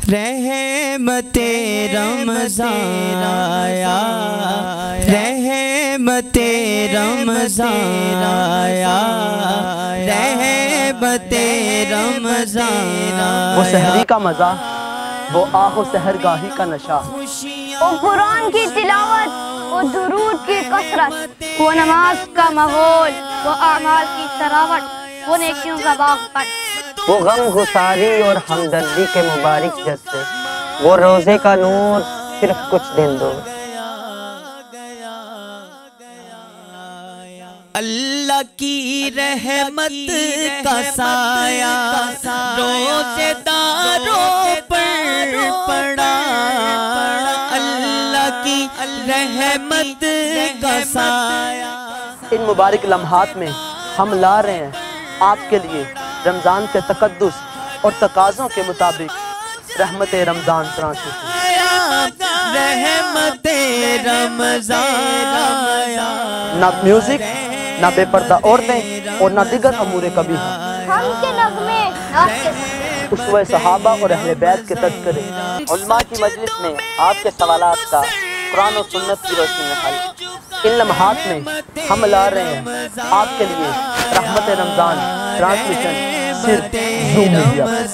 रहमते रमज़ान आया, रहमते रमज़ान आया, रहमते रमज़ान आया। वो सहरी का मज़ा, वो आहो सहरगाही का नशा, वो कुरान की तिलावत, वो दुरूद की कसरत, वो नमाज का माहौल, वो अमाल की सरावट, वो नेकियों का बागपन, वो गम गुसारी और हमदर्दी के मुबारक जज्बे, वो रोज़े का नूर सिर्फ कुछ दिन दो। अल्लाह की रहमत का साया रोज़ेदारों पर पड़ा, अल्लाह की रहमत का साया। इन मुबारक लम्हात में हम ला रहे हैं आपके लिए रमज़ान के तकद्दुस और तकाज़ों के मुताबिक रहमते रमज़ान ट्रांसमिशन। रहमते रमज़ान आया, ना म्यूजिक, ना बेपर्दा औरतें और ना दिगर अमूरे कभी हम के नगमे नात के उसवे सहाबा और अहले बैत के तज़किरे, उल्मा की मजलिस में आपके सवालात का कुरान और सुन्नत की रोशनी में हल। इन लम्हात में हम ला रहे हैं आपके लिए रहमते रमज़ान ट्रांसमिशन सिर्फ ज़ूम मीडिया पर।